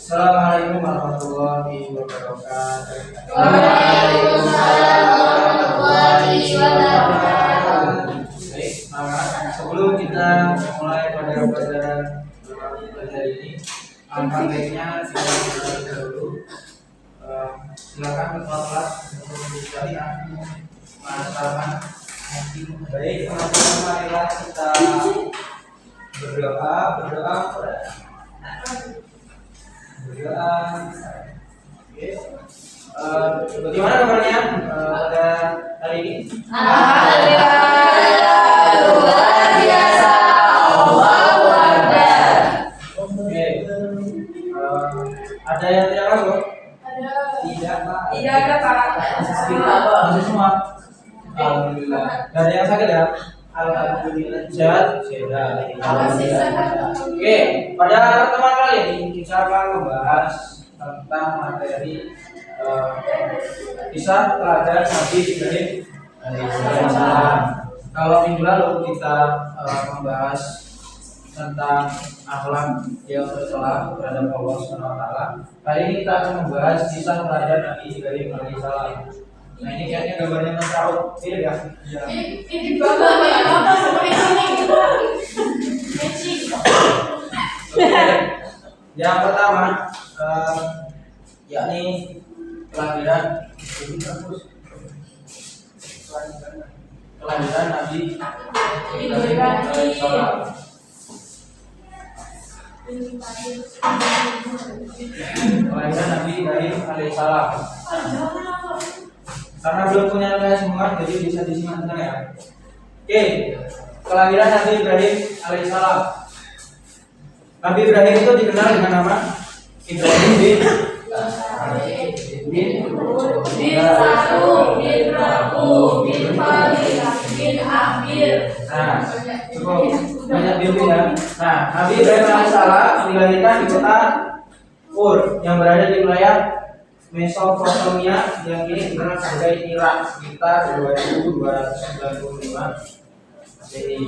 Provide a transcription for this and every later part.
Assalamualaikum warahmatullahi wabarakatuh. Waalaikumsalam warahmatullahi wabarakatuh. Baik, maka sebelum kita mulai pada pelajaran ini, alangkah baiknya kita mulai dahulu. Silakan ketua kelas untuk berbicara masalah. Baik, teman-teman, marilah kita berdoa. Oke. Bagaimana kabarnya pada hari ini? Alhamdulillah, luar biasa. Allahu Akbar. Oke. Ada yang tidak masuk? Tidak, Pak. Tidak ada, Pak. Masih semua. Alhamdulillah. Gak ada yang sakit ya? Alhamdulillah. Sehat. Alhamdulillah. Oke. Pada pertemuan kali ini kita akan membahas tentang materi kisah teladan Nabi Ibrahim alaihissalam. Kalau minggu lalu kita membahas tentang akhlak yang tercela terhadap Allah Subhanahu wa taala. Kali ini kita akan membahas kisah teladan Nabi Ibrahim alaihissalam. Nah, ini kayaknya gambarnya Mas Raul. Iya ya? Ini gambarnya apa seperti ini? Yang pertama yakni kelahiran Nabi Ibrahim alaihissalam. Kelahiran Nabi Ibrahim alaihissalam. Karena belum punya nilai semua, jadi bisa disimak benar ya. Oke, kelahiran Nabi Ibrahim alaihissalam. Nabi Ibrahim itu dikenal dengan nama Ibrahim bin Satu, bin Rabu, bin Khalid, bin Akhir. Nah, cukup banyak bin ya. Nah, Nabi Ibrahim alaihissalam dilahirkan di kota Ur yang berada di wilayah Mesopotamia yang kini dikenal sebagai Irak sekitar 2295 Masehi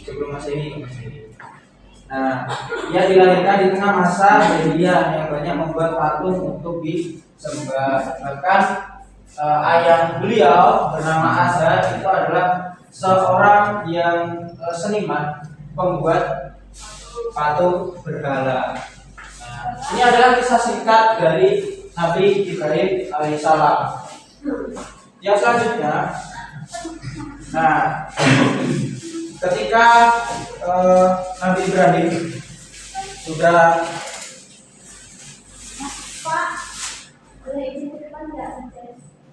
sebelum Masehi. Nah, ia dilahirkan di tengah masa jahiliyah yang banyak membuat patung untuk disembah. Bahkan ayah beliau bernama Azhar itu adalah seorang yang seniman pembuat patung berhala. Nah, ini adalah kisah singkat dari Nabi Ibrahim alaihissalam. Yang selanjutnya, nah, ketika Nabi Ibrahim sudah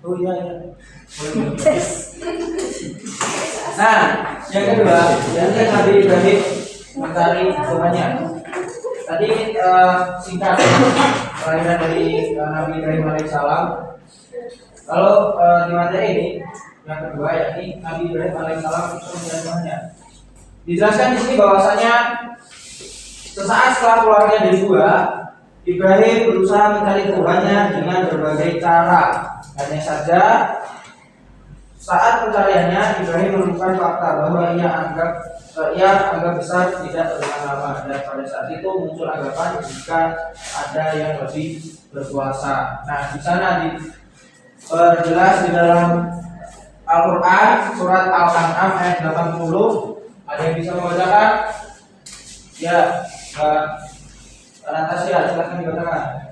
oh iya. Nah, yang kedua, yang Nabi Ibrahim mencari Tuhannya. Tadi singkat kelahiran dari Nabi Ibrahim alaihissalam. Kalau di materi ini yang kedua yakni Nabi Ibrahim alaihissalam itu mencari Tuhannya. Dijelaskan di sini bahwasanya sesaat setelah keluarnya dari gua, Ibrahim berusaha mencari Tuhannya dengan berbagai cara. Hanya saja saat pencariannya Ibrahim menemukan fakta bahwa ia anggap besar tidak bertahan lama, dan pada saat itu muncul anggapan jika ada yang lebih berkuasa. Nah, di sana diperjelas di dalam Al-Quran surat Al-An'am ayat 80. Ada yang bisa membacakan? Ya, Mbak Natasha, silakan dibacakan.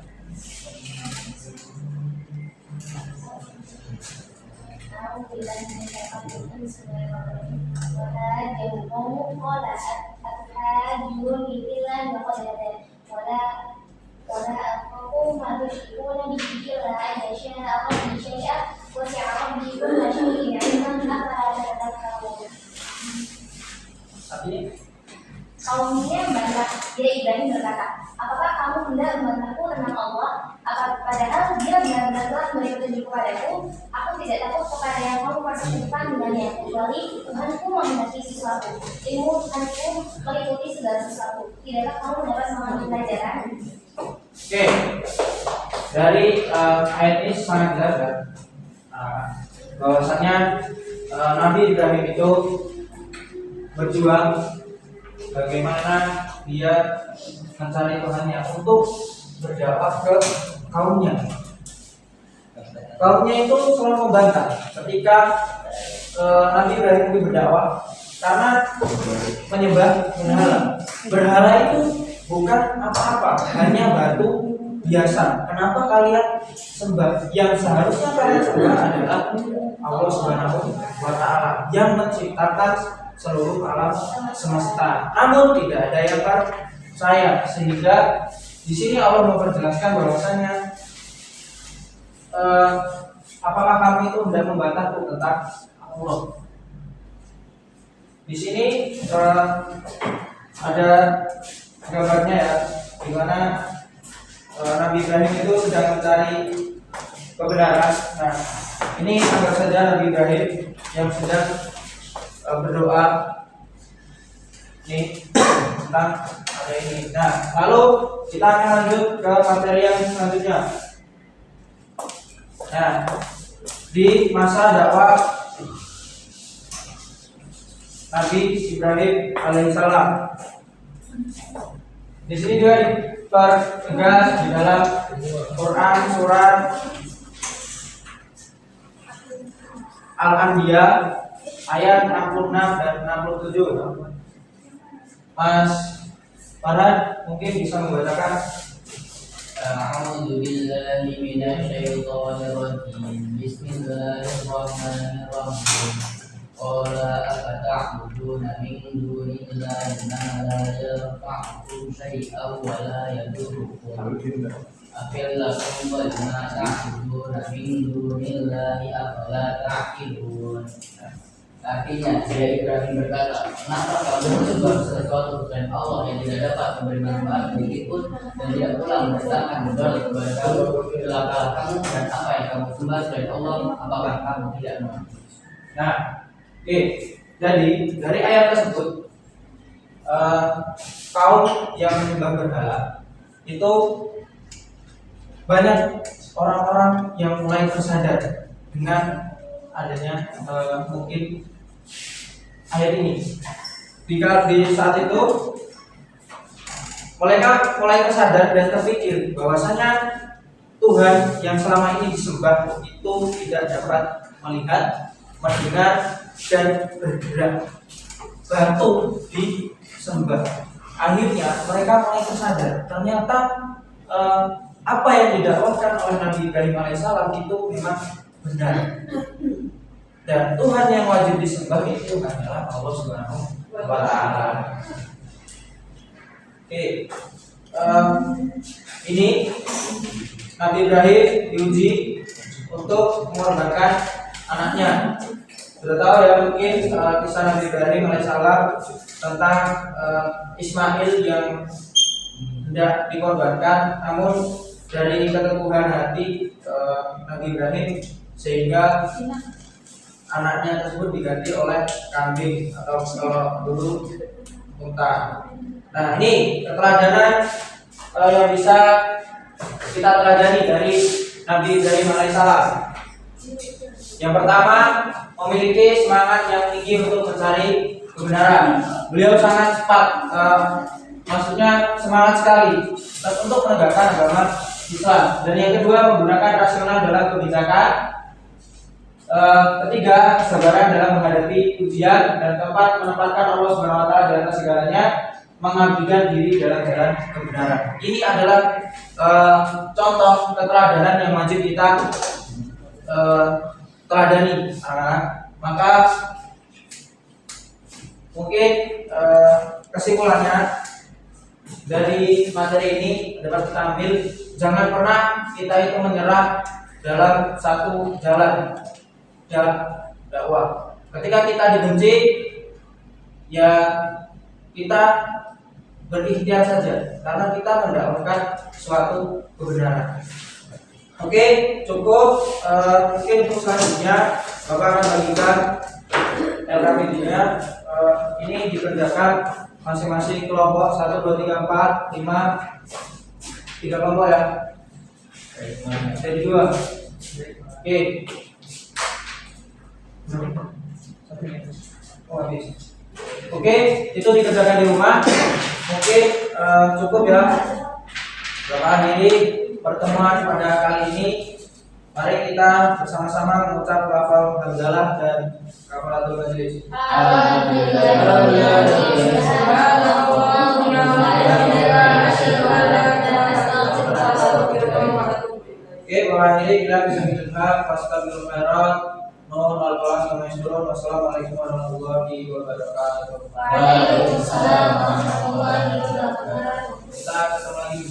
Kaumnya membantah. Dia Ibrahim berkata, apakah kamu hendak membantahku tentang Allah? Padahal dia benar-benar telah memberi petunjuk kepadaku. Aku tidak takut kepada yang kamu persekutukan dengannya, kecuali Tuhanku menghendaki sesuatu. Ilmu Tuhanku meliputi segala sesuatu. Tidakkah kamu dapat mengambil pelajaran? Oke, dari ayat ini sangat jelas kan, bahwasanya Nabi Ibrahim itu berjuang bagaimana dia mencari Tuhannya untuk berdakwah ke kaumnya. Kaumnya itu selalu membantah ketika Nabi Ibrahim itu berdakwah karena menyembah berhala. Berhala itu bukan apa-apa, hanya batu biasa. Kenapa kalian sembah? Yang seharusnya kalian sembah adalah Allah Subhanahu wa Ta'ala yang menciptakan seluruh alam semesta. Namun tidak ada yang percaya, sehingga di sini Allah memperjelaskan bahwasanya apakah kami itu hendak membantah tentang Allah. Di sini ada gambarnya ya, di mana Nabi Ibrahim itu sedang mencari kebenaran. Nah, ini anggap saja Nabi Ibrahim yang sedang berdoa nih tentang ada ini. Nah, lalu kita akan lanjut ke materi yang selanjutnya. Nah, di masa dakwah Nabi Ibrahim alaihissalam, di sini juga dipertegas di dalam Quran surat Al-Anbiya ayat 66 dan 67. Mas Farhan mungkin bisa membacakan. A'udzu billahi minasyaitonir rajim. Bismillahirrahmanirrahim. Qala afata'buduna min dunillahi ma la yanfa'ukum syai'an wa la yadurrukum. Afillakum wa ma ta'buduna min dunillahi afala ta'qilun. Artinya, dia Ibrahim berkata, kenapa kamu menyembah sesuatu selain Allah yang tidak dapat memberi manfaat sedikit pun dan tidak pula mendatangkan mudarat kepada kamu? Celakalah kamu dan apa yang kamu sembah selain Allah, apakah kamu tidak mengerti? Nah, oke. Jadi dari ayat tersebut kaum yang menyembah berhala itu banyak orang-orang yang mulai tersadar dengan adanya mungkin ayat ini. Jika di saat itu mereka mulai tersadar dan terpikir bahwasanya Tuhan yang selama ini disembah itu tidak dapat melihat, mendengar, dan bergerak. Batu disembah. Akhirnya mereka mulai tersadar ternyata apa yang didakwahkan oleh Nabi Ibrahim alaihissalam itu memang benar. Dan Tuhan yang wajib disembah itu hanyalah Allah Subhanahu wa Ta'ala. Oke, ini Nabi Ibrahim diuji untuk mengorbankan anaknya. Sudah tahu ya mungkin kisah Nabi Ibrahim alaihissalam tentang Ismail yang hendak dikorbankan, namun dari keteguhan hati Nabi Ibrahim sehingga anaknya tersebut diganti oleh kambing atau kalau dulu unta. Nah, ini keteladanan yang bisa kita teladani dari Nabi Ibrahim alaihissalam. Yang pertama, memiliki semangat yang tinggi untuk mencari kebenaran. Beliau sangat cepat, maksudnya semangat sekali untuk menegakkan agama Islam. Dan yang kedua, menggunakan rasional dalam kebijakan. Ketiga, kesabaran dalam menghadapi ujian. Dan keempat, menempatkan Allah Subhanahu wa Ta'ala di atas segalanya, mengabdikan diri dalam jalan kebenaran. Ini adalah contoh keteladanan yang wajib kita teladani. Maka mungkin kesimpulannya dari materi ini dapat kita ambil, jangan pernah kita itu menyerah dalam satu jalan dakwah. Ketika kita dibenci, ya kita berikhtiar saja karena kita mendakwahkan suatu kebenaran. Oke, cukup. Mungkin untuk selanjutnya Bapak akan bagikan LKPD-nya. Ini dikerjakan masing-masing kelompok 1, 2, 3, 4, 5, 3 kelompok ya. Jadi 2. Oke. Oh, habis. Oke, itu dikerjakan di rumah. Mungkin cukup ya. Kita akhiri pertemuan pada kali ini. Mari kita bersama-sama mengucap lafal hamdalah dan kafaratul majlis. Oke, mengakhiri bila bisa kita fastabirul khairat. Mohon al-Quran sama Islam. Wassalamualaikum warahmatullahi wabarakatuh. Waalaikumsalam warahmatullahi wabarakatuh. Kita ketemu lagi.